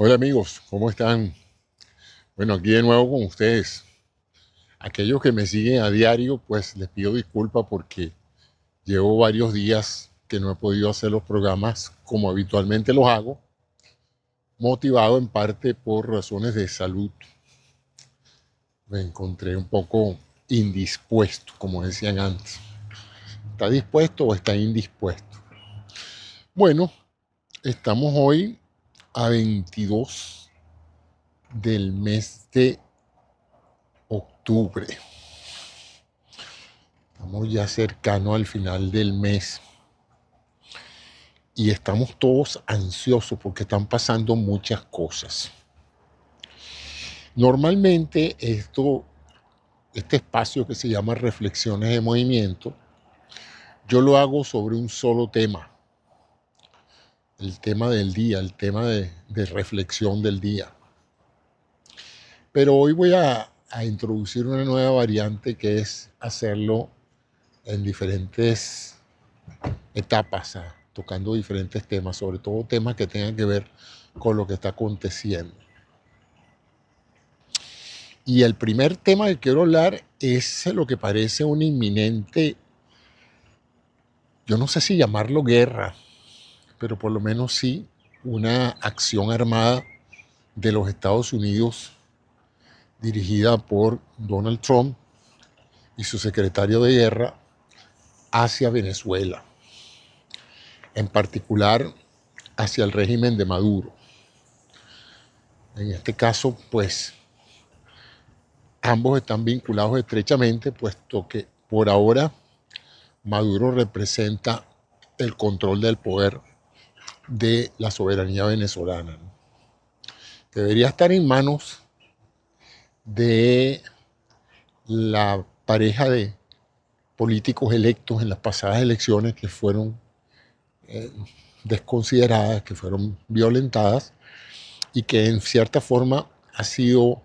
Hola amigos, ¿cómo están? Bueno, aquí de nuevo con ustedes. Aquellos que me siguen a diario, pues les pido disculpas porque llevo varios días que no he podido hacer los programas como habitualmente los hago, motivado en parte por razones de salud. Me encontré un poco indispuesto, como decían antes. ¿Está dispuesto o está indispuesto? Bueno, estamos hoy a 22 del mes de octubre. Estamos ya cercano al final del mes y estamos todos ansiosos porque están pasando muchas cosas. Normalmente este espacio que se llama Reflexiones de Movimiento, yo lo hago sobre un solo tema, el tema del día, el tema de reflexión del día. Pero hoy voy a introducir una nueva variante que es hacerlo en diferentes etapas, tocando diferentes temas, sobre todo temas que tengan que ver con lo que está aconteciendo. Y el primer tema que quiero hablar es lo que parece una inminente, yo no sé si llamarlo guerra, pero por lo menos sí una acción armada de los Estados Unidos dirigida por Donald Trump y su secretario de guerra hacia Venezuela, en particular hacia el régimen de Maduro. En este caso, pues, ambos están vinculados estrechamente, puesto que por ahora Maduro representa el control del poder de la soberanía venezolana, ¿no? Debería estar en manos de la pareja de políticos electos en las pasadas elecciones que fueron desconsideradas, que fueron violentadas y que en cierta forma ha sido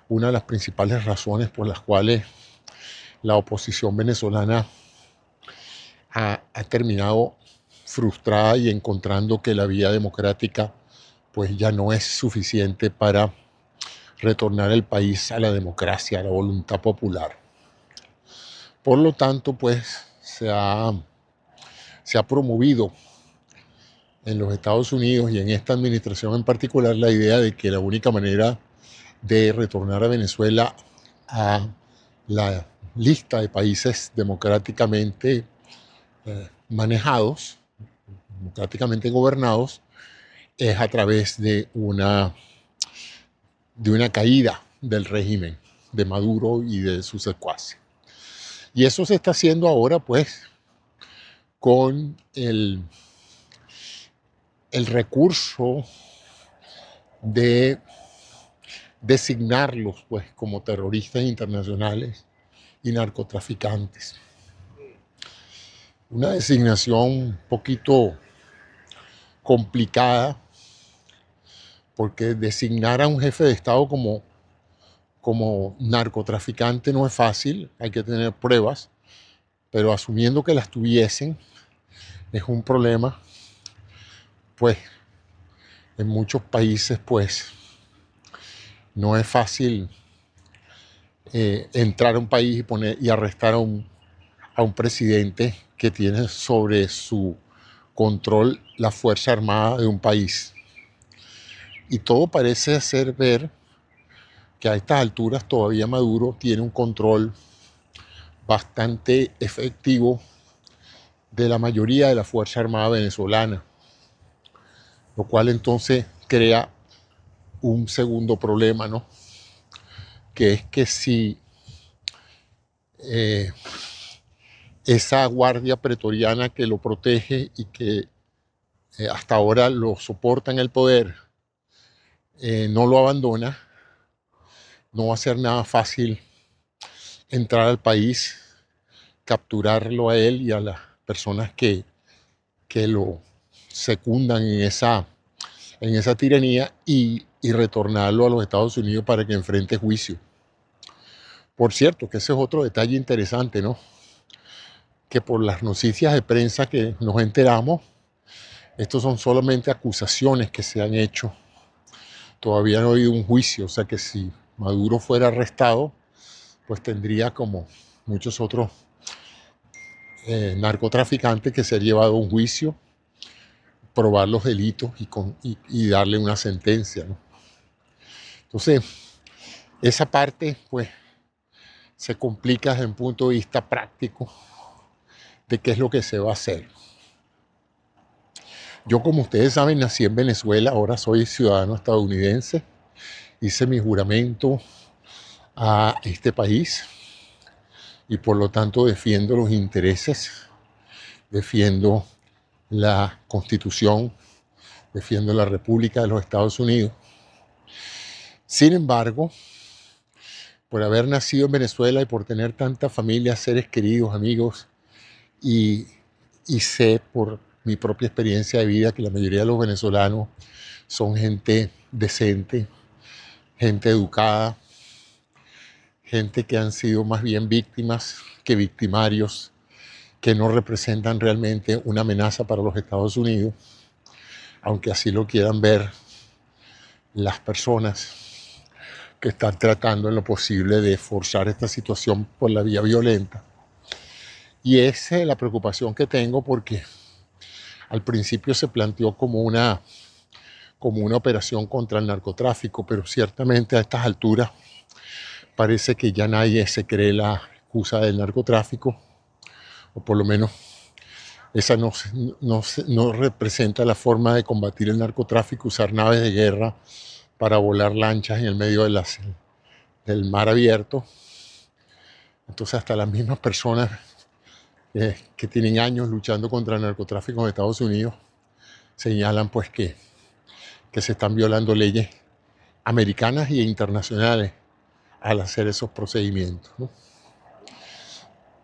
una de las principales razones por las cuales la oposición venezolana ha terminado frustrada y encontrando que la vía democrática pues ya no es suficiente para retornar el país a la democracia, a la voluntad popular. Por lo tanto, pues se ha promovido en los Estados Unidos y en esta administración en particular la idea de que la única manera de retornar a Venezuela a la lista de países democráticamente manejados, democráticamente gobernados, es a través de una caída del régimen de Maduro y de sus secuaces. Y eso se está haciendo ahora, pues, con el recurso de designarlos, pues, como terroristas internacionales y narcotraficantes. Una designación un poquito complicada, porque designar a un jefe de Estado como narcotraficante no es fácil, hay que tener pruebas, pero asumiendo que las tuviesen, es un problema, pues en muchos países pues no es fácil entrar a un país y arrestar a un presidente que tiene sobre su control la Fuerza Armada de un país. Y todo parece hacer ver que a estas alturas todavía Maduro tiene un control bastante efectivo de la mayoría de la Fuerza Armada venezolana, lo cual entonces crea un segundo problema, ¿no? Que es que si eh, esa guardia pretoriana que lo protege y que hasta ahora lo soporta en el poder no lo abandona, no va a ser nada fácil entrar al país, capturarlo a él y a las personas que lo secundan en esa tiranía y retornarlo a los Estados Unidos para que enfrente juicio. Por cierto, que ese es otro detalle interesante, ¿no? Que por las noticias de prensa que nos enteramos, estos son solamente acusaciones que se han hecho todavía no ha habido un juicio, o sea que si Maduro fuera arrestado, pues tendría como muchos otros narcotraficantes que ser llevado a un juicio, probar los delitos y darle una sentencia, ¿no? Entonces, esa parte pues se complica desde un punto de vista práctico de qué es lo que se va a hacer. Yo, como ustedes saben, nací en Venezuela, ahora soy ciudadano estadounidense, hice mi juramento a este país y por lo tanto defiendo los intereses, defiendo la Constitución, defiendo la República de los Estados Unidos. Sin embargo, por haber nacido en Venezuela y por tener tantas familias, seres queridos, amigos, y, y sé por mi propia experiencia de vida que la mayoría de los venezolanos son gente decente, gente educada, gente que han sido más bien víctimas que victimarios, que no representan realmente una amenaza para los Estados Unidos, aunque así lo quieran ver las personas que están tratando en lo posible de forzar esta situación por la vía violenta. Y esa es la preocupación que tengo, porque al principio se planteó como una operación contra el narcotráfico, pero ciertamente a estas alturas parece que ya nadie se cree la excusa del narcotráfico, o por lo menos esa no representa la forma de combatir el narcotráfico, usar naves de guerra para volar lanchas en el medio del mar abierto. Entonces hasta las mismas personas que tienen años luchando contra el narcotráfico en Estados Unidos señalan pues que se están violando leyes americanas e internacionales al hacer esos procedimientos, ¿no?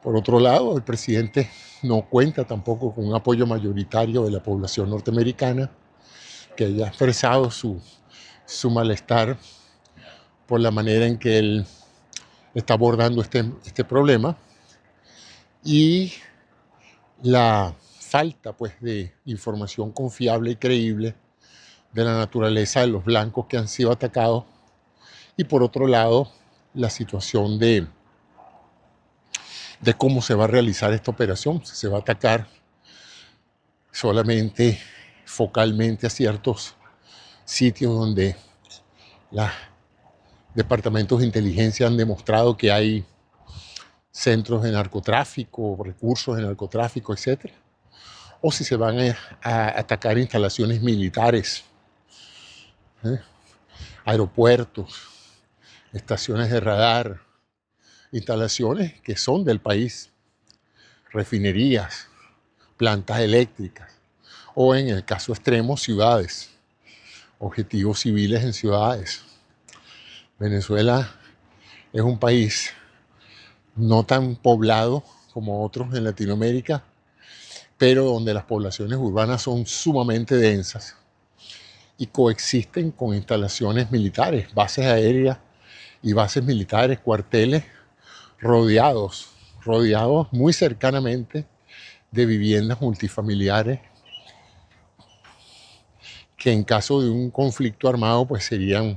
Por otro lado, el presidente no cuenta tampoco con un apoyo mayoritario de la población norteamericana, que haya expresado su malestar por la manera en que él está abordando este problema, y la falta pues de información confiable y creíble de la naturaleza de los blancos que han sido atacados, y por otro lado la situación de cómo se va a realizar esta operación. Si se va a atacar solamente focalmente a ciertos sitios donde los departamentos de inteligencia han demostrado que hay centros de narcotráfico, recursos de narcotráfico, etc. O si se van a atacar instalaciones militares, aeropuertos, estaciones de radar, instalaciones que son del país, refinerías, plantas eléctricas, o en el caso extremo, ciudades, objetivos civiles en ciudades. Venezuela es un país no tan poblado como otros en Latinoamérica, pero donde las poblaciones urbanas son sumamente densas y coexisten con instalaciones militares, bases aéreas y bases militares, cuarteles, rodeados muy cercanamente de viviendas multifamiliares que en caso de un conflicto armado pues serían,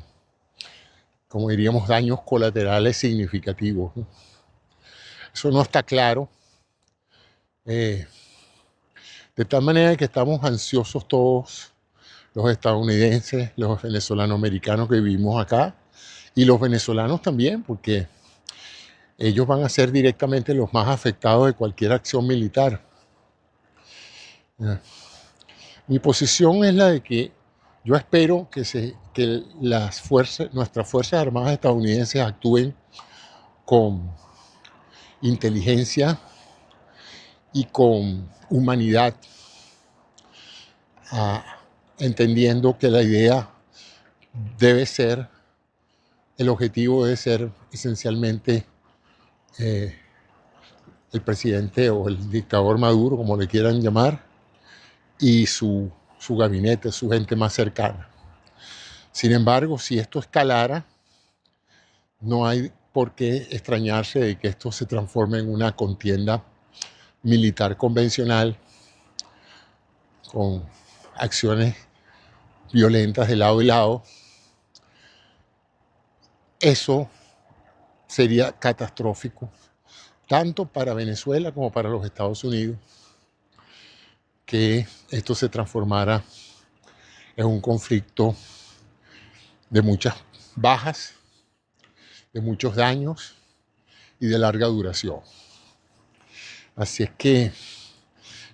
como diríamos, daños colaterales significativos, ¿no? Eso no está claro, de tal manera que estamos ansiosos todos, los estadounidenses, los venezolanos americanos que vivimos acá, y los venezolanos también, porque ellos van a ser directamente los más afectados de cualquier acción militar. Mi posición es la de que yo espero que nuestras Fuerzas Armadas estadounidenses actúen con inteligencia y con humanidad, entendiendo que la idea debe ser, el objetivo debe ser esencialmente el presidente o el dictador Maduro, como le quieran llamar, y su gabinete, su gente más cercana. Sin embargo, si esto escalara, no hay por qué extrañarse de que esto se transforme en una contienda militar convencional con acciones violentas de lado y lado, eso sería catastrófico, tanto para Venezuela como para los Estados Unidos, que esto se transformara en un conflicto de muchas bajas, de muchos daños y de larga duración. Así es que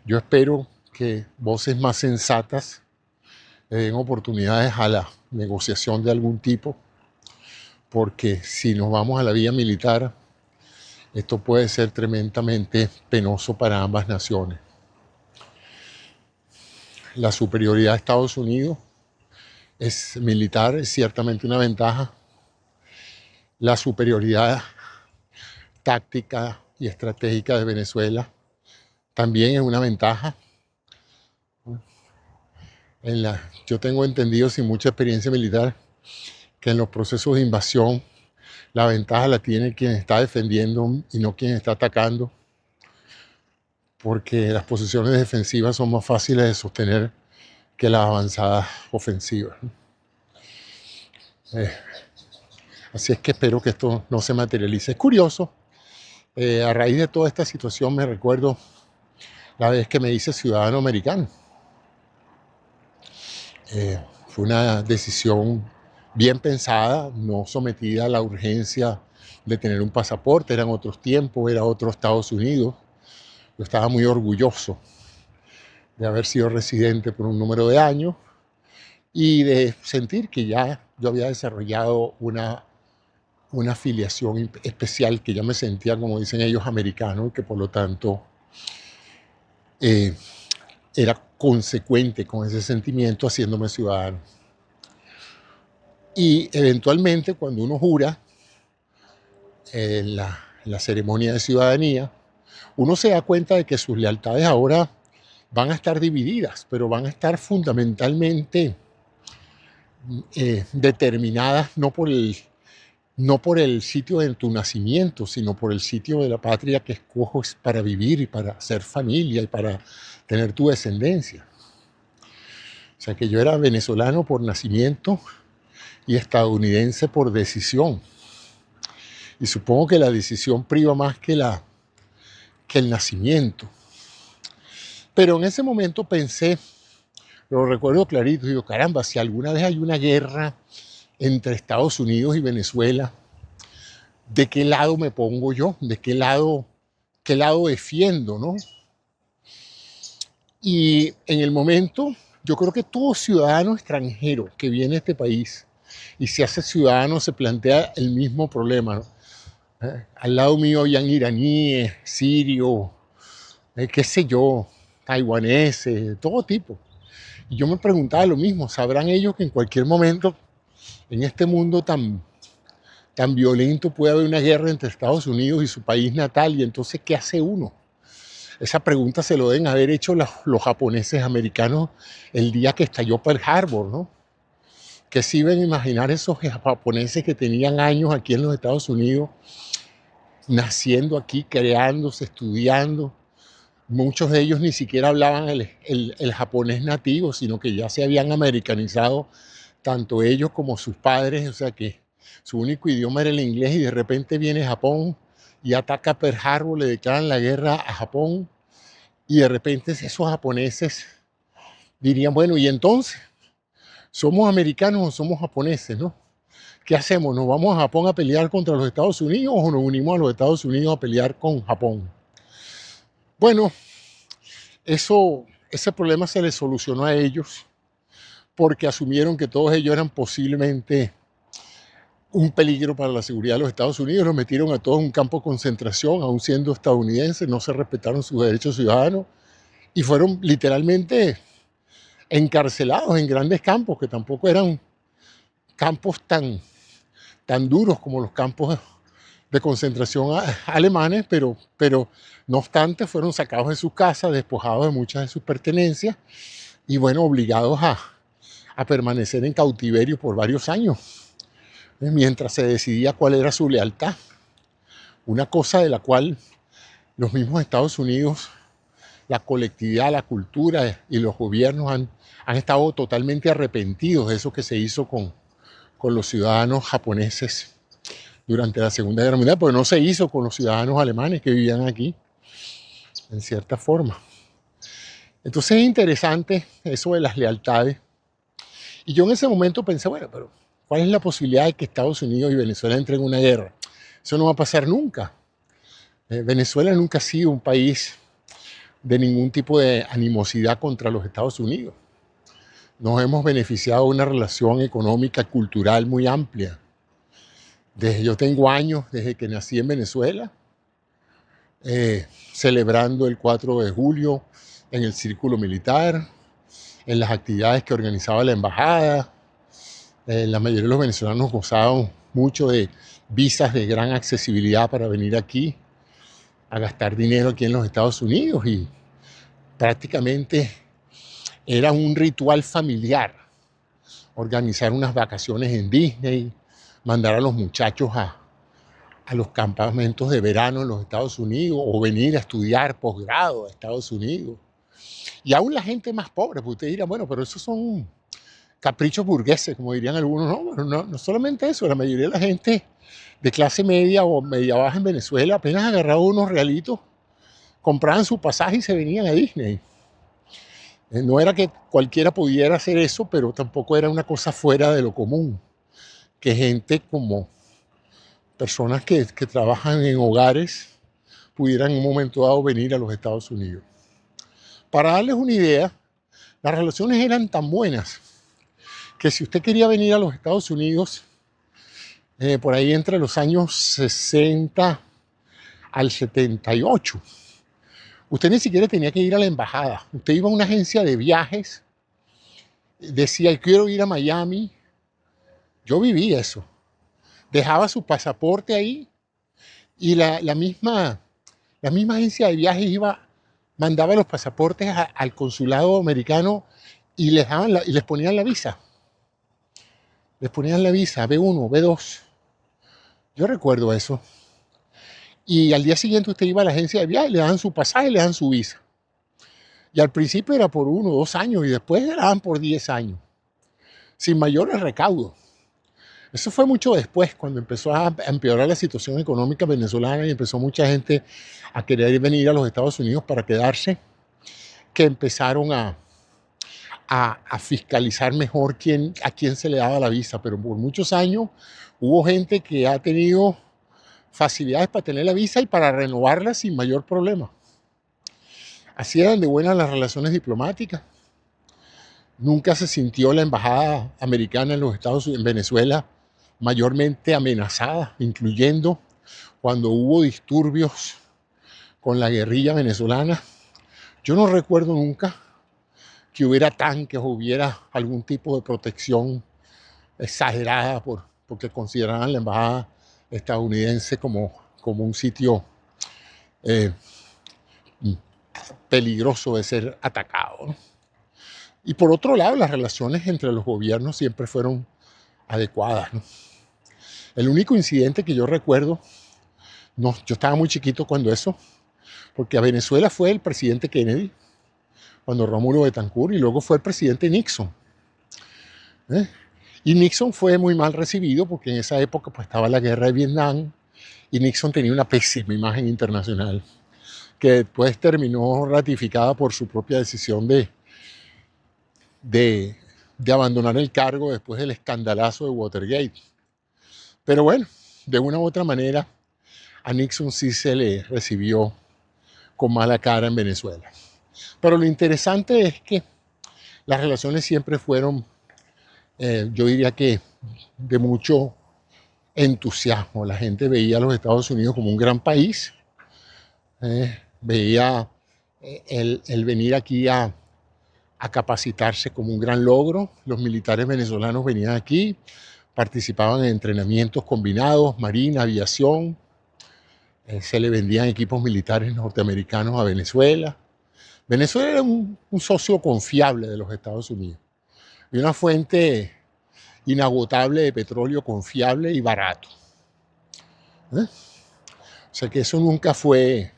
yo espero que voces más sensatas le den oportunidades a la negociación de algún tipo, porque si nos vamos a la vía militar, esto puede ser tremendamente penoso para ambas naciones. La superioridad de Estados Unidos es militar, es ciertamente una ventaja. La superioridad táctica y estratégica de Venezuela también es una ventaja. Yo tengo entendido, sin mucha experiencia militar, que en los procesos de invasión la ventaja la tiene quien está defendiendo y no quien está atacando, porque las posiciones defensivas son más fáciles de sostener que las avanzadas ofensivas. Así es que espero que esto no se materialice. Es curioso, a raíz de toda esta situación me recuerdo la vez que me hice ciudadano americano. Fue una decisión bien pensada, no sometida a la urgencia de tener un pasaporte. Eran otros tiempos, era otro Estados Unidos. Yo estaba muy orgulloso de haber sido residente por un número de años y de sentir que ya yo había desarrollado una afiliación especial, que ya me sentía, como dicen ellos, americano, y que por lo tanto era consecuente con ese sentimiento haciéndome ciudadano. Y eventualmente, cuando uno jura en la ceremonia de ciudadanía, uno se da cuenta de que sus lealtades ahora van a estar divididas, pero van a estar fundamentalmente determinadas no por el sitio de tu nacimiento, sino por el sitio de la patria que escoges para vivir y para hacer familia y para tener tu descendencia. O sea que yo era venezolano por nacimiento y estadounidense por decisión. Y supongo que la decisión priva más que el nacimiento. Pero en ese momento pensé, lo recuerdo clarito, digo, caramba, si alguna vez hay una guerra entre Estados Unidos y Venezuela, ¿de qué lado me pongo yo? ¿De qué lado defiendo, no? Y en el momento, yo creo que todo ciudadano extranjero que viene a este país y se hace ciudadano se plantea el mismo problema, ¿no? Al lado mío habían iraníes, sirios, qué sé yo, taiwaneses, todo tipo. Y yo me preguntaba lo mismo, ¿sabrán ellos que en cualquier momento en este mundo tan violento puede haber una guerra entre Estados Unidos y su país natal? Y entonces, ¿qué hace uno? Esa pregunta se lo deben haber hecho los japoneses americanos el día que estalló Pearl Harbor, ¿no? Que se iban a imaginar esos japoneses que tenían años aquí en los Estados Unidos, naciendo aquí, creándose, estudiando. Muchos de ellos ni siquiera hablaban el japonés nativo, sino que ya se habían americanizado tanto ellos como sus padres, o sea que su único idioma era el inglés, y de repente viene Japón y ataca Pearl Harbor, le declaran la guerra a Japón, y de repente esos japoneses dirían, bueno, ¿y entonces? ¿Somos americanos o somos japoneses, no? ¿Qué hacemos? ¿Nos vamos a Japón a pelear contra los Estados Unidos o nos unimos a los Estados Unidos a pelear con Japón? Bueno, ese problema se les solucionó a ellos porque asumieron que todos ellos eran posiblemente un peligro para la seguridad de los Estados Unidos. Los metieron a todos en un campo de concentración, aún siendo estadounidenses, no se respetaron sus derechos ciudadanos y fueron literalmente encarcelados en grandes campos, que tampoco eran campos tan duros como los campos de concentración alemanes, pero no obstante fueron sacados de sus casas, despojados de muchas de sus pertenencias y bueno, obligados a permanecer en cautiverio por varios años, mientras se decidía cuál era su lealtad. Una cosa de la cual los mismos Estados Unidos, la colectividad, la cultura y los gobiernos han estado totalmente arrepentidos de eso que se hizo con los ciudadanos japoneses durante la Segunda Guerra Mundial, porque no se hizo con los ciudadanos alemanes que vivían aquí, en cierta forma. Entonces es interesante eso de las lealtades. Y yo en ese momento pensé, bueno, pero ¿cuál es la posibilidad de que Estados Unidos y Venezuela entren en una guerra? Eso no va a pasar nunca. Venezuela nunca ha sido un país de ningún tipo de animosidad contra los Estados Unidos. Nos hemos beneficiado de una relación económica, cultural muy amplia. Yo tengo años desde que nací en Venezuela, celebrando el 4 de julio en el círculo militar, en las actividades que organizaba la embajada. La mayoría de los venezolanos gozaban mucho de visas de gran accesibilidad para venir aquí a gastar dinero aquí en los Estados Unidos, y prácticamente era un ritual familiar organizar unas vacaciones en Disney, mandar a los muchachos a los campamentos de verano en los Estados Unidos o venir a estudiar posgrado a Estados Unidos. Y aún la gente más pobre, porque usted dirá, bueno, pero esos son caprichos burgueses, como dirían algunos. No, bueno, no solamente eso, la mayoría de la gente de clase media o media baja en Venezuela apenas agarraban unos realitos, compraban su pasaje y se venían a Disney. No era que cualquiera pudiera hacer eso, pero tampoco era una cosa fuera de lo común, que gente como personas que trabajan en hogares pudieran en un momento dado venir a los Estados Unidos. Para darles una idea, las relaciones eran tan buenas que si usted quería venir a los Estados Unidos, por ahí entre los años 60 al 78, usted ni siquiera tenía que ir a la embajada. Usted iba a una agencia de viajes, decía, quiero ir a Miami. Yo viví eso. Dejaba su pasaporte ahí y la misma agencia de viajes mandaba los pasaportes al consulado americano y les ponían la visa. Les ponían la visa B1, B2. Yo recuerdo eso. Y al día siguiente usted iba a la agencia de viajes, le daban su pasaje, le daban su visa. Y al principio era por 1 o 2 años y después le daban por 10 años, sin mayores recaudos. Eso fue mucho después, cuando empezó a empeorar la situación económica venezolana y empezó mucha gente a querer venir a los Estados Unidos para quedarse, que empezaron a fiscalizar mejor a quién se le daba la visa. Pero por muchos años hubo gente que ha tenido facilidades para tener la visa y para renovarla sin mayor problema. Así eran de buenas las relaciones diplomáticas. Nunca se sintió la embajada americana en los Estados Unidos, en Venezuela, mayormente amenazada, incluyendo cuando hubo disturbios con la guerrilla venezolana. Yo no recuerdo nunca que hubiera tanques o hubiera algún tipo de protección exagerada porque consideraban la embajada estadounidense como un sitio peligroso de ser atacado, ¿no? Y por otro lado, las relaciones entre los gobiernos siempre fueron adecuadas, ¿no? El único incidente que yo recuerdo, yo estaba muy chiquito cuando eso, porque a Venezuela fue el presidente Kennedy, cuando Rómulo Betancourt, y luego fue el presidente Nixon. Y Nixon fue muy mal recibido porque en esa época pues, estaba la guerra de Vietnam y Nixon tenía una pésima imagen internacional, que después terminó ratificada por su propia decisión de abandonar el cargo después del escandalazo de Watergate. Pero bueno, de una u otra manera, a Nixon sí se le recibió con mala cara en Venezuela. Pero lo interesante es que las relaciones siempre fueron, yo diría que de mucho entusiasmo. La gente veía a los Estados Unidos como un gran país, veía el venir aquí a capacitarse como un gran logro. Los militares venezolanos venían aquí, participaban en entrenamientos combinados, marina, aviación, se le vendían equipos militares norteamericanos a Venezuela. Venezuela era un socio confiable de los Estados Unidos y una fuente inagotable de petróleo confiable y barato. O sea que eso nunca fue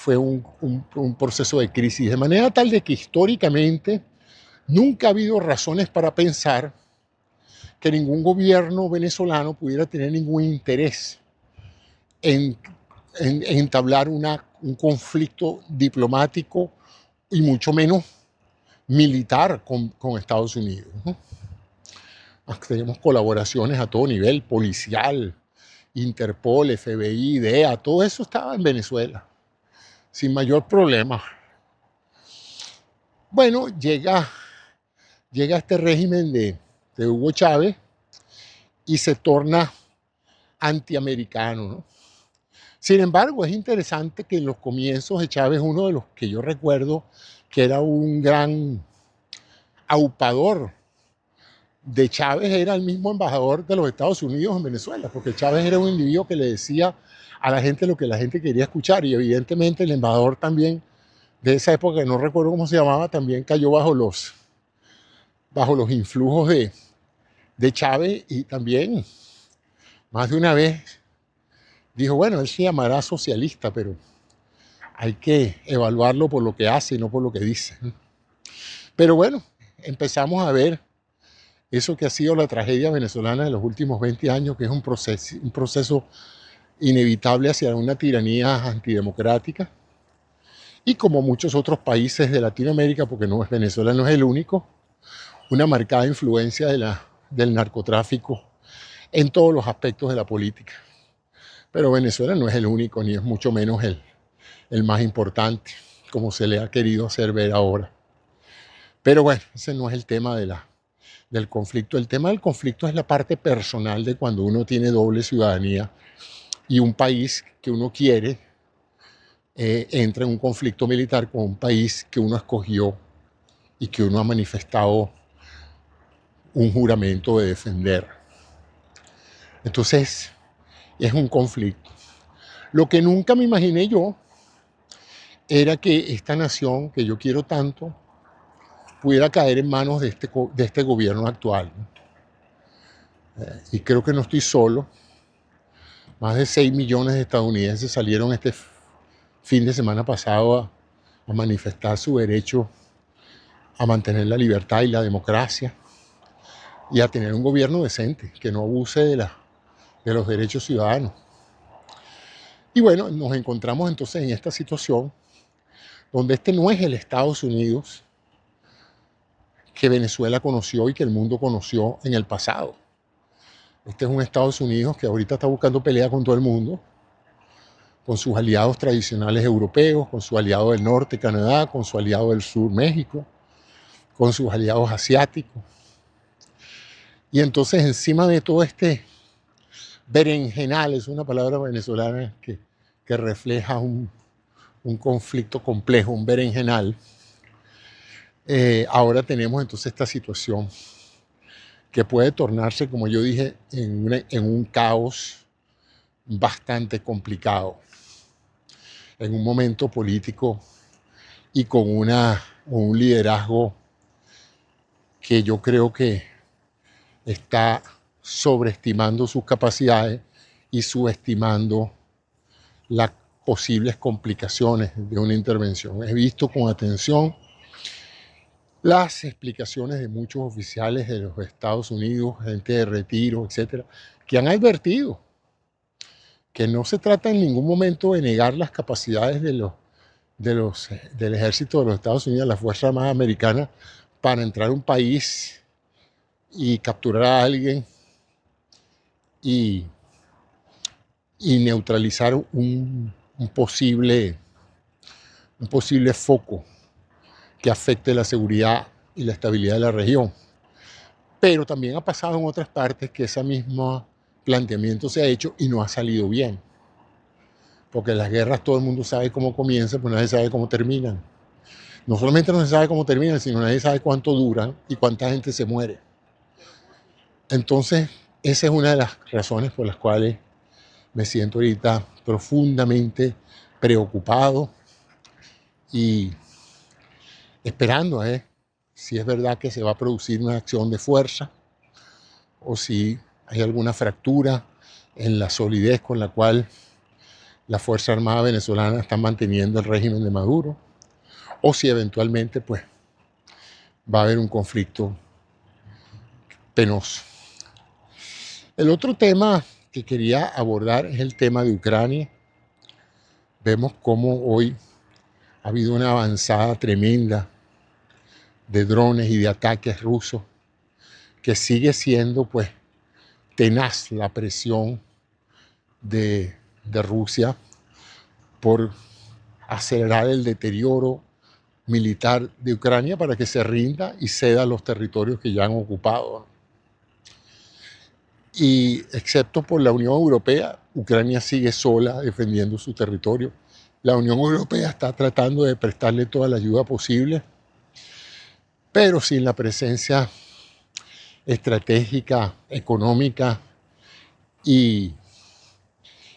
un proceso de crisis, de manera tal de que históricamente nunca ha habido razones para pensar que ningún gobierno venezolano pudiera tener ningún interés en, en entablar un conflicto diplomático y mucho menos militar con Estados Unidos, ¿no? Tenemos colaboraciones a todo nivel, policial, Interpol, FBI, DEA, todo eso estaba en Venezuela, sin mayor problema. Bueno, llega este régimen de Hugo Chávez y se torna antiamericano, ¿no? Sin embargo, es interesante que en los comienzos de Chávez, uno de los que yo recuerdo que era un gran aupador de Chávez, era el mismo embajador de los Estados Unidos en Venezuela, porque Chávez era un individuo que le decía a la gente lo que la gente quería escuchar, y evidentemente el embajador también de esa época, que no recuerdo cómo se llamaba, también cayó bajo los influjos de Chávez, y también más de una vez dijo, bueno, él se llamará socialista, pero hay que evaluarlo por lo que hace y no por lo que dice. Pero bueno, empezamos a ver eso que ha sido la tragedia venezolana de los últimos 20 años, que es un proceso inevitable hacia una tiranía antidemocrática. Y como muchos otros países de Latinoamérica, porque Venezuela no es el único, una marcada influencia del narcotráfico en todos los aspectos de la política. Pero Venezuela no es el único, ni es mucho menos el más importante, como se le ha querido hacer ver ahora. Pero bueno, ese no es el tema del conflicto. El tema del conflicto es la parte personal de cuando uno tiene doble ciudadanía y un país que uno quiere entra en un conflicto militar con un país que uno escogió y que uno ha manifestado un juramento de defender. Entonces, es un conflicto. Lo que nunca me imaginé yo era que esta nación que yo quiero tanto pudiera caer en manos de este gobierno actual. Y creo que no estoy solo. Más de 6 millones de estadounidenses salieron este fin de semana pasado a manifestar su derecho a mantener la libertad y la democracia y a tener un gobierno decente, que no abuse de los derechos ciudadanos. Y bueno, nos encontramos entonces en esta situación donde este no es el Estados Unidos que Venezuela conoció y que el mundo conoció en el pasado. Este es un Estados Unidos que ahorita está buscando pelea con todo el mundo, con sus aliados tradicionales europeos, con su aliado del norte, Canadá, con su aliado del sur, México, con sus aliados asiáticos. Y entonces encima de todo este berenjenal, es una palabra venezolana que refleja un conflicto complejo, un berenjenal, ahora tenemos entonces esta situación que puede tornarse, como yo dije, en un caos bastante complicado, en un momento político y con un liderazgo que yo creo que está sobreestimando sus capacidades y subestimando las posibles complicaciones de una intervención. He visto con atención las explicaciones de muchos oficiales de los Estados Unidos, gente de retiro, etcétera, que han advertido que no se trata en ningún momento de negar las capacidades del ejército de los Estados Unidos, la Fuerza Armada Americana, para entrar a un país y capturar a alguien y neutralizar un posible foco que afecte la seguridad y la estabilidad de la región. Pero también ha pasado en otras partes que ese mismo planteamiento se ha hecho y no ha salido bien. Porque las guerras todo el mundo sabe cómo comienzan, pero nadie sabe cómo terminan. No solamente no se sabe cómo terminan, sino nadie sabe cuánto duran y cuánta gente se muere. Entonces, esa es una de las razones por las cuales me siento ahorita profundamente preocupado y esperando a ver si es verdad que se va a producir una acción de fuerza o si hay alguna fractura en la solidez con la cual la Fuerza Armada venezolana está manteniendo el régimen de Maduro, o si eventualmente pues va a haber un conflicto penoso. El otro tema que quería abordar es el tema de Ucrania. Vemos cómo hoy ha habido una avanzada tremenda de drones y de ataques rusos, que sigue siendo pues tenaz la presión de Rusia por acelerar el deterioro militar de Ucrania para que se rinda y ceda los territorios que ya han ocupado. Y excepto por la Unión Europea, Ucrania sigue sola defendiendo su territorio. La Unión Europea está tratando de prestarle toda la ayuda posible, pero sin la presencia estratégica, económica y,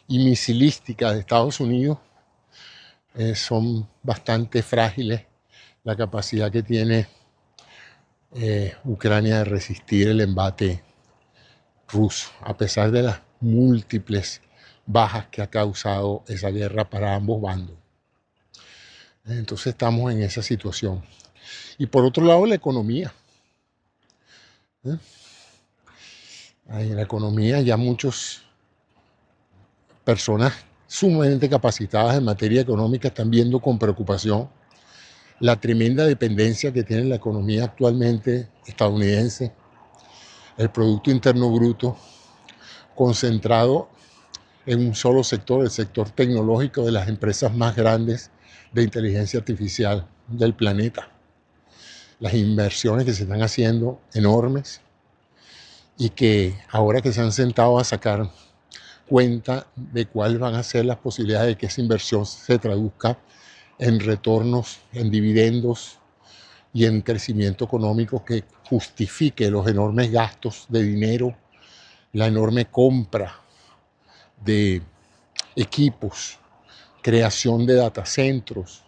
y misilística de Estados Unidos, son bastante frágiles la capacidad que tiene Ucrania de resistir el embate ruso, a pesar de las múltiples bajas que ha causado esa guerra para ambos bandos. Entonces estamos en esa situación. Y por otro lado, la economía. En la economía ya muchas personas sumamente capacitadas en materia económica están viendo con preocupación la tremenda dependencia que tiene la economía actualmente estadounidense, el Producto Interno Bruto, concentrado en un solo sector, el sector tecnológico de las empresas más grandes de inteligencia artificial del planeta. Las inversiones que se están haciendo enormes y que ahora que se han sentado a sacar cuenta de cuáles van a ser las posibilidades de que esa inversión se traduzca en retornos, en dividendos y en crecimiento económico que justifique los enormes gastos de dinero, la enorme compra de equipos, creación de datacentros,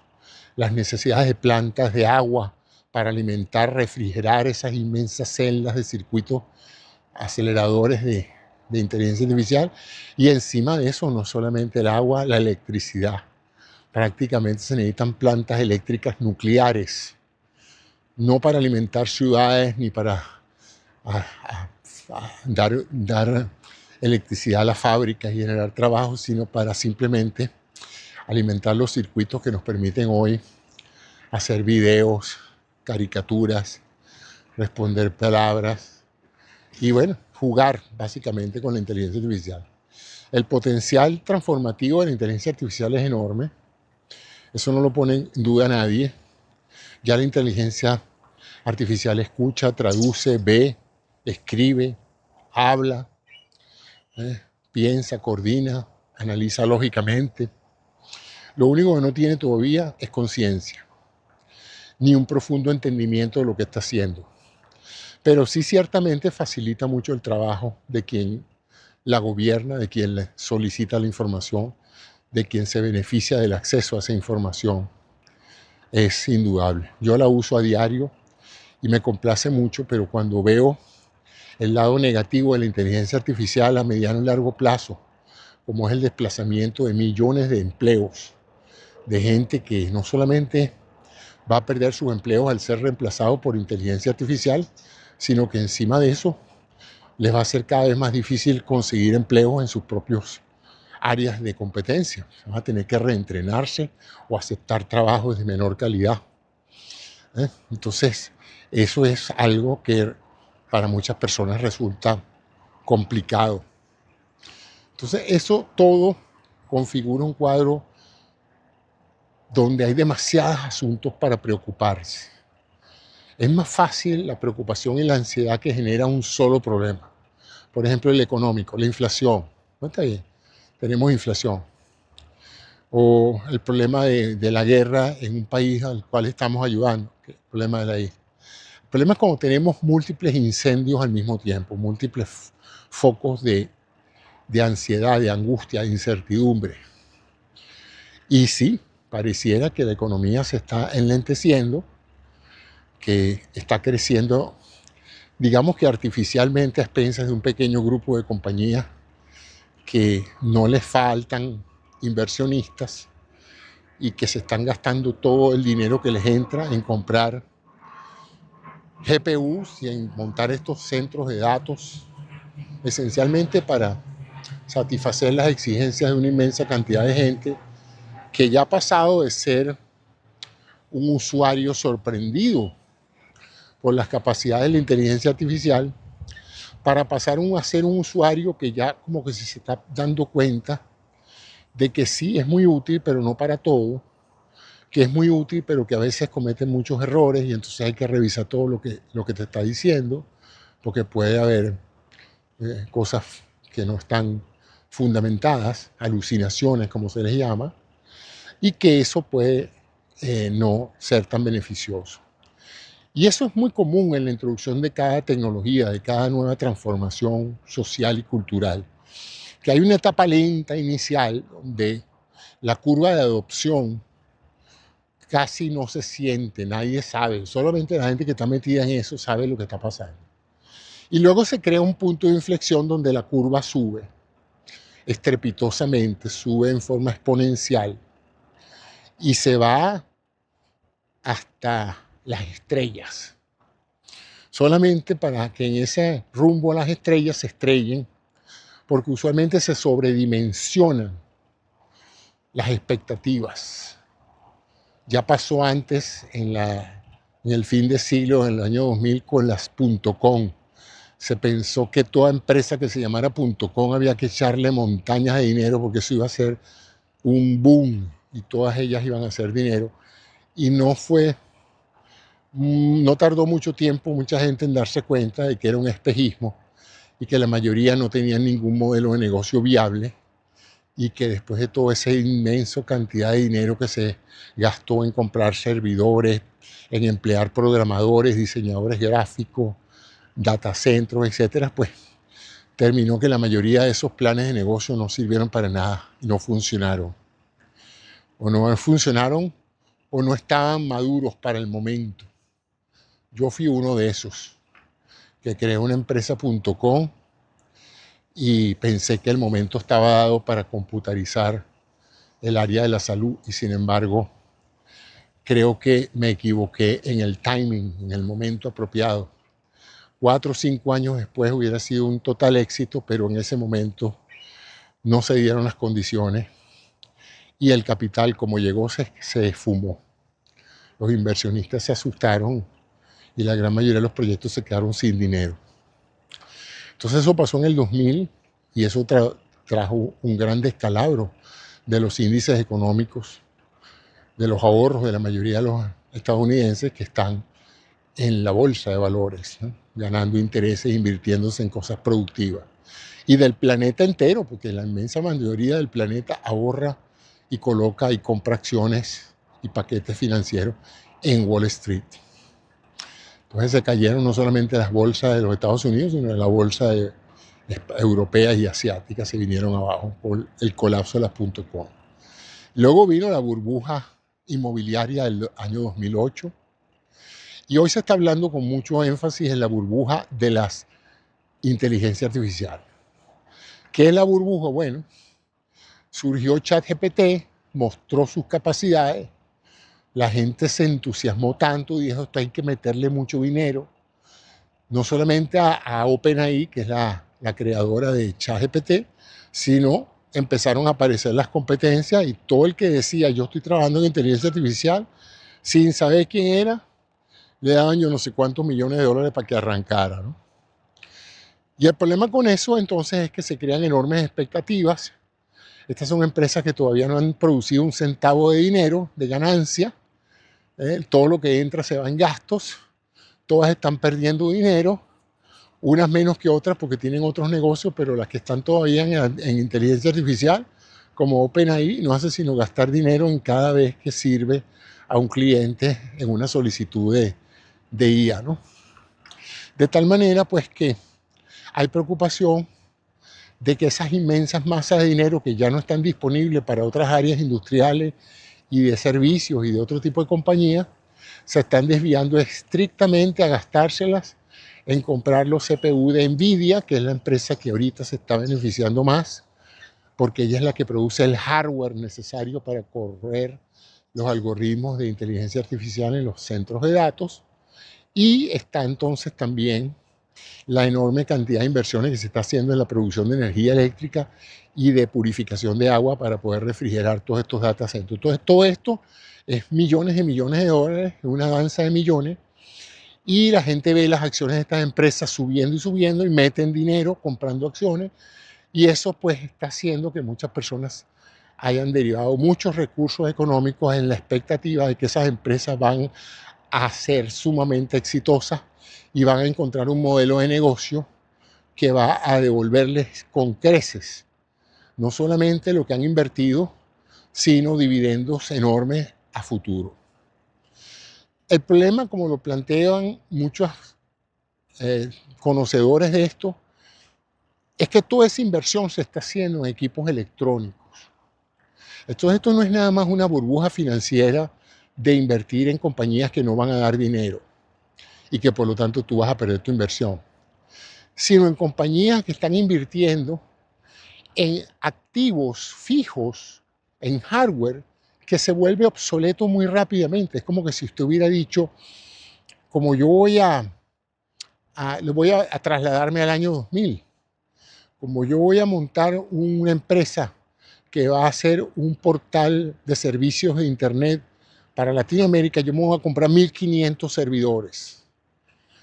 las necesidades de plantas de agua para alimentar, refrigerar esas inmensas celdas de circuitos aceleradores de inteligencia artificial, y encima de eso no solamente el agua, la electricidad. Prácticamente se necesitan plantas eléctricas nucleares, no para alimentar ciudades ni para dar electricidad a las fábricas y generar trabajo, sino para simplemente alimentar los circuitos que nos permiten hoy hacer videos, caricaturas, responder palabras y bueno, jugar básicamente con la inteligencia artificial. El potencial transformativo de la inteligencia artificial es enorme, eso no lo pone en duda nadie. Ya la inteligencia artificial escucha, traduce, ve, escribe, habla, piensa, coordina, analiza lógicamente. Lo único que no tiene todavía es conciencia, ni un profundo entendimiento de lo que está haciendo. Pero sí ciertamente facilita mucho el trabajo de quien la gobierna, de quien le solicita la información, de quien se beneficia del acceso a esa información. Es indudable. Yo la uso a diario y me complace mucho, pero cuando veo el lado negativo de la inteligencia artificial a mediano y largo plazo, como es el desplazamiento de millones de empleos, de gente que no solamente va a perder sus empleos al ser reemplazado por inteligencia artificial, sino que encima de eso les va a ser cada vez más difícil conseguir empleos en sus propios áreas de competencia. Van a tener que reentrenarse o aceptar trabajos de menor calidad. Entonces, eso es algo que para muchas personas resulta complicado. Entonces, eso todo configura un cuadro donde hay demasiados asuntos para preocuparse. Es más fácil la preocupación y la ansiedad que genera un solo problema. Por ejemplo, el económico, la inflación. ¿No está bien? Tenemos inflación. O el problema de la guerra en un país al cual estamos ayudando, que es el problema de la isla. El problema es cuando tenemos múltiples incendios al mismo tiempo, múltiples focos de ansiedad, de angustia, de incertidumbre. Y sí, pareciera que la economía se está enlenteciendo, que está creciendo, digamos que artificialmente a expensas de un pequeño grupo de compañías que no les faltan inversionistas y que se están gastando todo el dinero que les entra en comprar GPUs y en montar estos centros de datos esencialmente para satisfacer las exigencias de una inmensa cantidad de gente que ya ha pasado de ser un usuario sorprendido por las capacidades de la inteligencia artificial para pasar a ser un usuario que ya como que se está dando cuenta de que sí es muy útil, pero no para todo, que es muy útil, pero que a veces comete muchos errores y entonces hay que revisar todo lo que te está diciendo, porque puede haber cosas que no están fundamentadas, alucinaciones como se les llama, y que eso puede no ser tan beneficioso. Y eso es muy común en la introducción de cada tecnología, de cada nueva transformación social y cultural, que hay una etapa lenta inicial donde la curva de adopción casi no se siente, nadie sabe, solamente la gente que está metida en eso sabe lo que está pasando. Y luego se crea un punto de inflexión donde la curva sube estrepitosamente, sube en forma exponencial y se va hasta las estrellas. Solamente para que en ese rumbo a las estrellas se estrellen, porque usualmente se sobredimensionan las expectativas. Ya pasó antes en el fin de siglo, en el año 2000, con las .com. Se pensó que toda empresa que se llamara .com había que echarle montañas de dinero porque eso iba a ser un boom y todas ellas iban a hacer dinero. Y no tardó mucho tiempo mucha gente en darse cuenta de que era un espejismo y que la mayoría no tenían ningún modelo de negocio viable y que después de toda esa inmensa cantidad de dinero que se gastó en comprar servidores, en emplear programadores, diseñadores gráficos, data centros, etcétera, pues terminó que la mayoría de esos planes de negocio no sirvieron para nada y no funcionaron. O no funcionaron o no estaban maduros para el momento. Yo fui uno de esos que creé una empresa.com y pensé que el momento estaba dado para computarizar el área de la salud y sin embargo creo que me equivoqué en el timing, en el momento apropiado. 4 o 5 años después hubiera sido un total éxito, pero en ese momento no se dieron las condiciones y el capital, como llegó, se esfumó. Los inversionistas se asustaron y la gran mayoría de los proyectos se quedaron sin dinero. Entonces eso pasó en el 2000 y eso trajo un gran descalabro de los índices económicos, de los ahorros de la mayoría de los estadounidenses que están en la bolsa de valores, ¿no? Ganando intereses, invirtiéndose en cosas productivas. Y del planeta entero, porque la inmensa mayoría del planeta ahorra y coloca y compra acciones y paquetes financieros en Wall Street. Entonces se cayeron no solamente las bolsas de los Estados Unidos, sino la bolsa europeas y asiáticas se vinieron abajo por el colapso de las .com. Luego vino la burbuja inmobiliaria del año 2008 y hoy se está hablando con mucho énfasis en la burbuja de las inteligencia artificial. ¿Qué es la burbuja? Bueno, surgió ChatGPT, mostró sus capacidades, la gente se entusiasmó tanto y dijo, esto hay que meterle mucho dinero, no solamente a OpenAI, que es la creadora de ChatGPT, sino empezaron a aparecer las competencias y todo el que decía, yo estoy trabajando en inteligencia artificial, sin saber quién era, le daban yo no sé cuántos millones de dólares para que arrancara, ¿no? Y el problema con eso entonces es que se crean enormes expectativas. Estas son empresas que todavía no han producido un centavo de dinero, de ganancia. Todo lo que entra se va en gastos. Todas están perdiendo dinero. Unas menos que otras porque tienen otros negocios, pero las que están todavía en inteligencia artificial, como OpenAI, no hace sino gastar dinero en cada vez que sirve a un cliente en una solicitud de IA, ¿no? De tal manera, pues, que hay preocupación de que esas inmensas masas de dinero que ya no están disponibles para otras áreas industriales y de servicios y de otro tipo de compañías, se están desviando estrictamente a gastárselas en comprar los CPU de Nvidia, que es la empresa que ahorita se está beneficiando más, porque ella es la que produce el hardware necesario para correr los algoritmos de inteligencia artificial en los centros de datos, y está entonces también la enorme cantidad de inversiones que se está haciendo en la producción de energía eléctrica y de purificación de agua para poder refrigerar todos estos data centers. Entonces, todo esto es millones y millones de dólares, una danza de millones, y la gente ve las acciones de estas empresas subiendo y meten dinero comprando acciones, y eso pues está haciendo que muchas personas hayan derivado muchos recursos económicos en la expectativa de que esas empresas van a ser sumamente exitosas y van a encontrar un modelo de negocio que va a devolverles con creces no solamente lo que han invertido, sino dividendos enormes a futuro. El problema, como lo plantean muchos conocedores de esto, es que toda esa inversión se está haciendo en equipos electrónicos. Entonces esto no es nada más una burbuja financiera de invertir en compañías que no van a dar dinero y que por lo tanto tú vas a perder tu inversión, sino en compañías que están invirtiendo en activos fijos, en hardware, que se vuelve obsoleto muy rápidamente. Es como que si usted hubiera dicho, como yo voy a trasladarme al año 2000, como yo voy a montar una empresa que va a hacer un portal de servicios de Internet para Latinoamérica, yo me voy a comprar 1.500 servidores.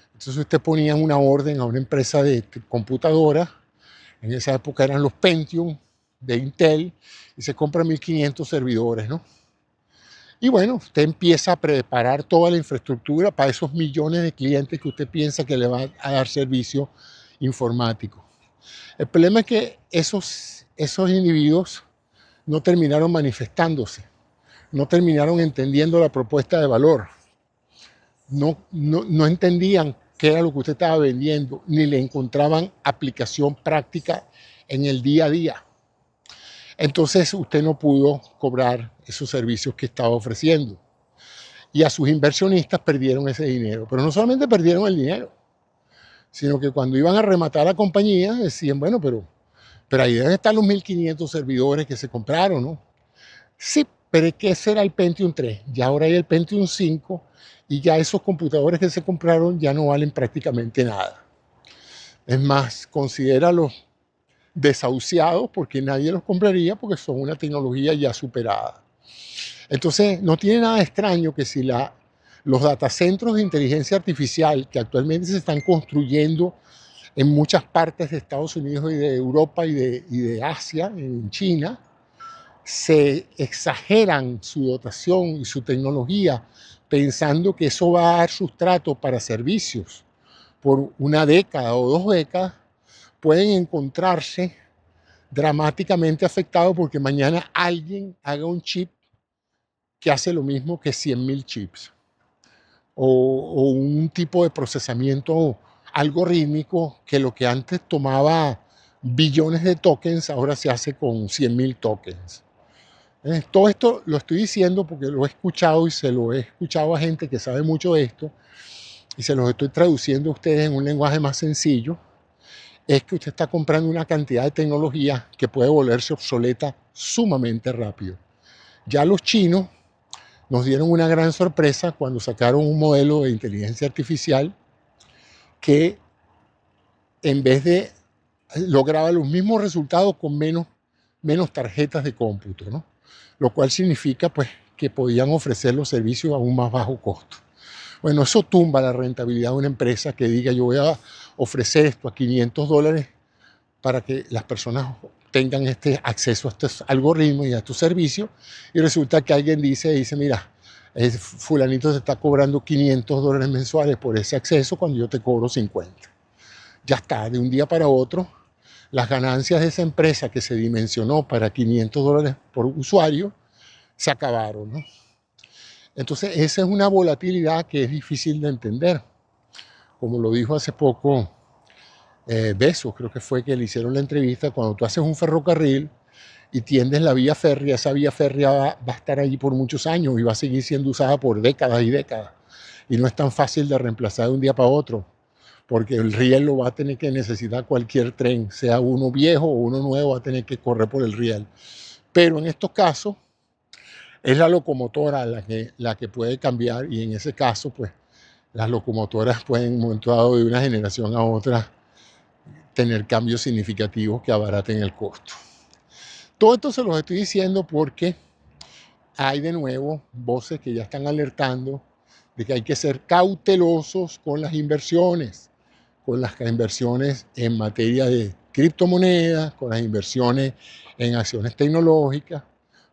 Entonces usted ponía una orden a una empresa de computadora, en esa época eran los Pentium de Intel, y se compran 1.500 servidores, ¿no? Y bueno, usted empieza a preparar toda la infraestructura para esos millones de clientes que usted piensa que le va a dar servicio informático. El problema es que esos individuos no terminaron manifestándose, no terminaron entendiendo la propuesta de valor, no entendían qué era lo que usted estaba vendiendo, ni le encontraban aplicación práctica en el día a día. Entonces usted no pudo cobrar esos servicios que estaba ofreciendo. Y a sus inversionistas perdieron ese dinero. Pero no solamente perdieron el dinero, sino que cuando iban a rematar la compañía decían, bueno, pero ahí deben estar los 1.500 servidores que se compraron, ¿no? Sí, pero es que ese era el Pentium 3. Ya ahora hay el Pentium 5 y ya esos computadores que se compraron ya no valen prácticamente nada. Es más, considéralos desahuciados porque nadie los compraría porque son una tecnología ya superada. Entonces, no tiene nada de extraño que si los datacentros de inteligencia artificial que actualmente se están construyendo en muchas partes de Estados Unidos y de Europa y de Asia, en China, se exageran su dotación y su tecnología pensando que eso va a dar sustrato para servicios por una década o 2 décadas, pueden encontrarse dramáticamente afectados porque mañana alguien haga un chip que hace lo mismo que 100.000 chips o un tipo de procesamiento algorítmico que lo que antes tomaba billones de tokens ahora se hace con 100.000 tokens. Todo esto lo estoy diciendo porque lo he escuchado y se lo he escuchado a gente que sabe mucho de esto y se los estoy traduciendo a ustedes en un lenguaje más sencillo. Es que usted está comprando una cantidad de tecnología que puede volverse obsoleta sumamente rápido. Ya los chinos nos dieron una gran sorpresa cuando sacaron un modelo de inteligencia artificial que en vez de lograba los mismos resultados con menos tarjetas de cómputo, ¿no? Lo cual significa pues que podían ofrecer los servicios a un más bajo costo. Bueno, eso tumba la rentabilidad de una empresa que diga yo voy a ofrecer esto a $500 para que las personas tengan este acceso a estos algoritmos y a estos servicios, y resulta que alguien dice mira, fulanito te está cobrando $500 mensuales por ese acceso cuando yo te cobro 50. Ya está, de un día para otro, las ganancias de esa empresa que se dimensionó para $500 por usuario se acabaron, ¿no? Entonces, esa es una volatilidad que es difícil de entender. Como lo dijo hace poco Bezos, creo que fue que le hicieron la entrevista, cuando tú haces un ferrocarril y tiendes la vía férrea, esa vía férrea va a estar allí por muchos años y va a seguir siendo usada por décadas y décadas. Y no es tan fácil de reemplazar de un día para otro, porque el riel lo va a tener que necesitar cualquier tren, sea uno viejo o uno nuevo, va a tener que correr por el riel. Pero en estos casos, es la locomotora la que puede cambiar y en ese caso, pues, las locomotoras pueden, en un momento dado, de una generación a otra, tener cambios significativos que abaraten el costo. Todo esto se los estoy diciendo porque hay de nuevo voces que ya están alertando de que hay que ser cautelosos con las inversiones en materia de criptomonedas, con las inversiones en acciones tecnológicas,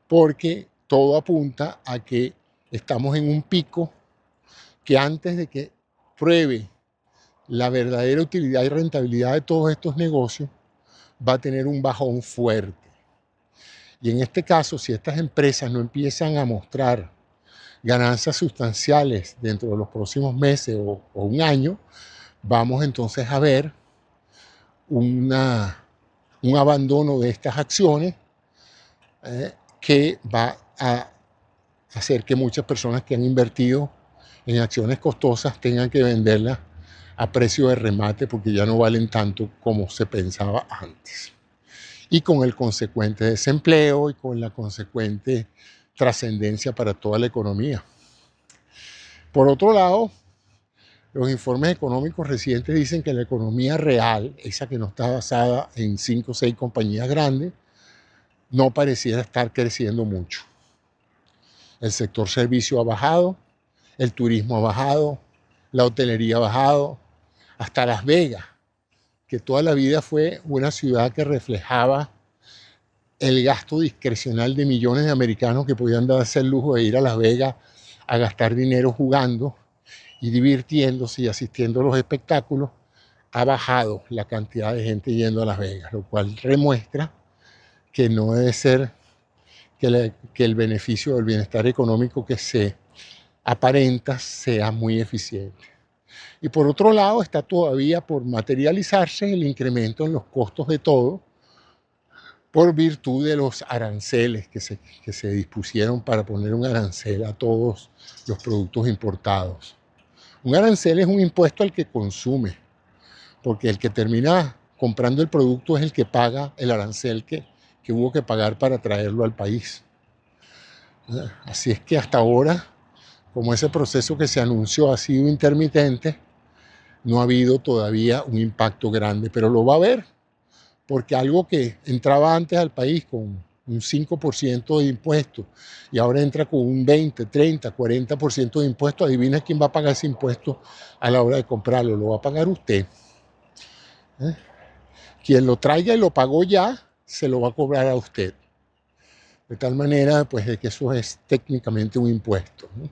porque todo apunta a que estamos en un pico que antes de que pruebe la verdadera utilidad y rentabilidad de todos estos negocios, va a tener un bajón fuerte. Y en este caso, si estas empresas no empiezan a mostrar ganancias sustanciales dentro de los próximos meses o un año, vamos entonces a ver un abandono de estas acciones que va a hacer que muchas personas que han invertido en acciones costosas tengan que venderlas a precio de remate porque ya no valen tanto como se pensaba antes. Y con el consecuente desempleo y con la consecuente trascendencia para toda la economía. Por otro lado, los informes económicos recientes dicen que la economía real, esa que no está basada en 5 o 6 compañías grandes, no pareciera estar creciendo mucho. El sector servicio ha bajado, el turismo ha bajado, la hotelería ha bajado, hasta Las Vegas, que toda la vida fue una ciudad que reflejaba el gasto discrecional de millones de americanos que podían darse el lujo de ir a Las Vegas a gastar dinero jugando y divirtiéndose y asistiendo a los espectáculos, ha bajado la cantidad de gente yendo a Las Vegas, lo cual demuestra que no debe ser que el beneficio del bienestar económico que se aparenta sea muy eficiente. Y por otro lado está todavía por materializarse el incremento en los costos de todo por virtud de los aranceles que se dispusieron para poner un arancel a todos los productos importados. Un arancel es un impuesto al que consume, porque el que termina comprando el producto es el que paga el arancel que hubo que pagar para traerlo al país. Así es que hasta ahora, como ese proceso que se anunció ha sido intermitente, no ha habido todavía un impacto grande, pero lo va a haber, porque algo que entraba antes al país con un 5% de impuestos y ahora entra con un 20, 30, 40% de impuestos, adivina quién va a pagar ese impuesto a la hora de comprarlo, lo va a pagar usted. Quien lo traiga y lo pagó ya, se lo va a cobrar a usted. De tal manera, pues, de que eso es técnicamente un impuesto, ¿no?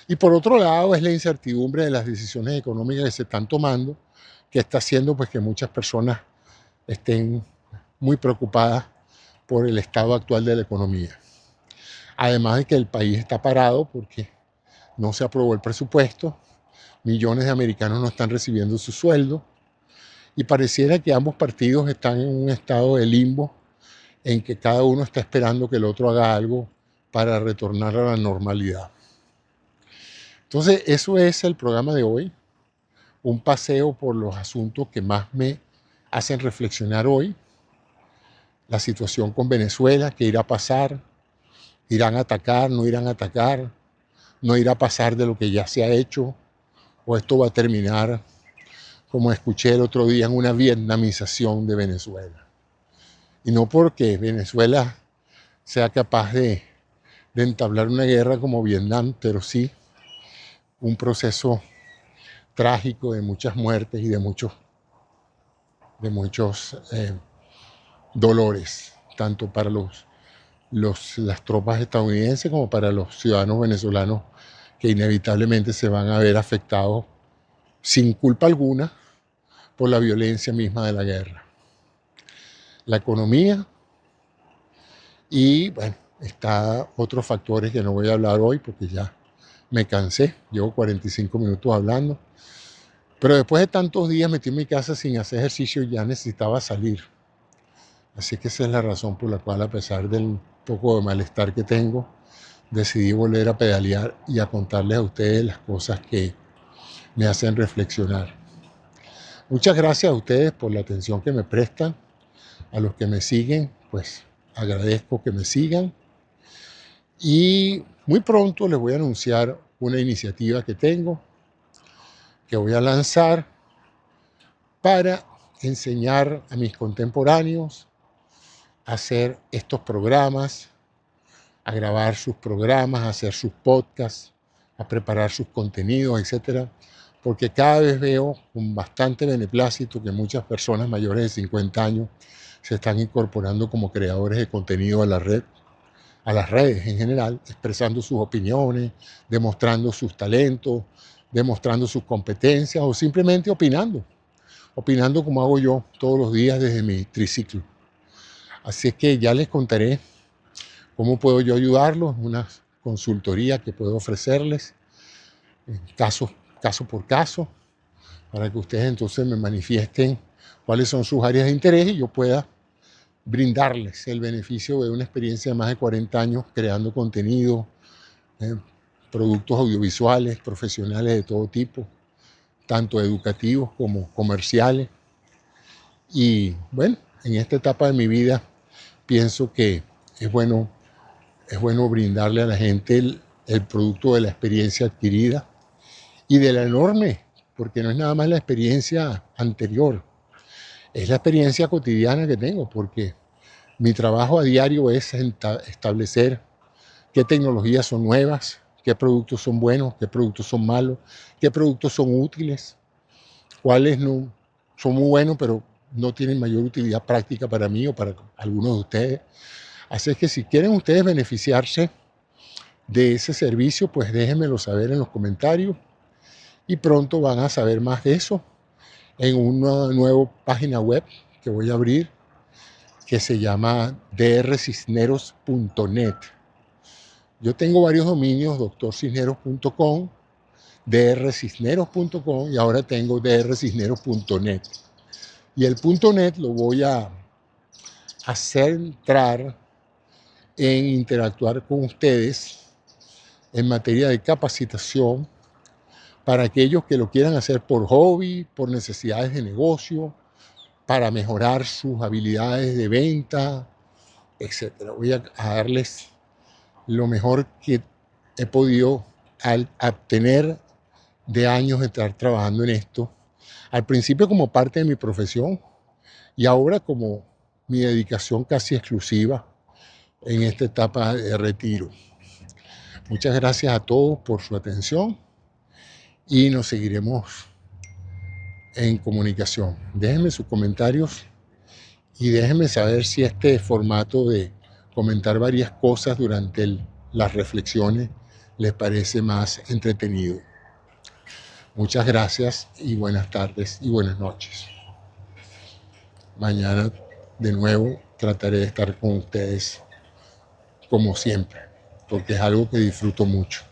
Y por otro lado, es la incertidumbre de las decisiones económicas que se están tomando, que está haciendo pues, que muchas personas estén muy preocupadas por el estado actual de la economía. Además de que el país está parado porque no se aprobó el presupuesto, millones de americanos no están recibiendo su sueldo y pareciera que ambos partidos están en un estado de limbo en que cada uno está esperando que el otro haga algo para retornar a la normalidad. Entonces, eso es el programa de hoy, un paseo por los asuntos que más me hacen reflexionar hoy. La situación con Venezuela, qué irá a pasar, irán a atacar, no irán a atacar, no irá a pasar de lo que ya se ha hecho, o esto va a terminar, como escuché el otro día, en una vietnamización de Venezuela. Y no porque Venezuela sea capaz de entablar una guerra como Vietnam, pero sí un proceso trágico de muchas muertes y de muchos dolores, tanto para las tropas estadounidenses como para los ciudadanos venezolanos que inevitablemente se van a ver afectados sin culpa alguna por la violencia misma de la guerra. La economía y, bueno, está otros factores que no voy a hablar hoy porque ya me cansé, llevo 45 minutos hablando, pero después de tantos días metí en mi casa sin hacer ejercicio ya necesitaba salir. Así que esa es la razón por la cual, a pesar del poco de malestar que tengo, decidí volver a pedalear y a contarles a ustedes las cosas que me hacen reflexionar. Muchas gracias a ustedes por la atención que me prestan. A los que me siguen, pues agradezco que me sigan. Y muy pronto les voy a anunciar una iniciativa que tengo que voy a lanzar para enseñar a mis contemporáneos a hacer estos programas, a grabar sus programas, a hacer sus podcasts, a preparar sus contenidos, etcétera, porque cada vez veo con bastante beneplácito que muchas personas mayores de 50 años se están incorporando como creadores de contenido a la red, a las redes en general, expresando sus opiniones, demostrando sus talentos, demostrando sus competencias o simplemente opinando como hago yo todos los días desde mi triciclo. Así es que ya les contaré cómo puedo yo ayudarlos, una consultoría que puedo ofrecerles, caso por caso, para que ustedes entonces me manifiesten cuáles son sus áreas de interés y yo pueda brindarles el beneficio de una experiencia de más de 40 años creando contenido, productos audiovisuales, profesionales de todo tipo, tanto educativos como comerciales. Y bueno, en esta etapa de mi vida pienso que es bueno brindarle a la gente el producto de la experiencia adquirida y de la enorme, porque no es nada más la experiencia anterior, es la experiencia cotidiana que tengo, porque mi trabajo a diario es establecer qué tecnologías son nuevas, qué productos son buenos, qué productos son malos, qué productos son útiles, cuáles no son muy buenos, pero no tienen mayor utilidad práctica para mí o para algunos de ustedes. Así es que si quieren ustedes beneficiarse de ese servicio, pues déjenmelo saber en los comentarios y pronto van a saber más de eso en una nueva página web que voy a abrir que se llama drcisneros.net. Yo tengo varios dominios, doctorcisneros.com, drcisneros.com y ahora tengo drcisneros.net. Y el .net lo voy a hacer entrar en interactuar con ustedes en materia de capacitación para aquellos que lo quieran hacer por hobby, por necesidades de negocio, para mejorar sus habilidades de venta, etc. Voy a darles lo mejor que he podido obtener de años de estar trabajando en esto. Al principio como parte de mi profesión y ahora como mi dedicación casi exclusiva en esta etapa de retiro. Muchas gracias a todos por su atención y nos seguiremos en comunicación. Déjenme sus comentarios y déjenme saber si este formato de comentar varias cosas durante las reflexiones les parece más entretenido. Muchas gracias y buenas tardes y buenas noches. Mañana de nuevo trataré de estar con ustedes como siempre, porque es algo que disfruto mucho.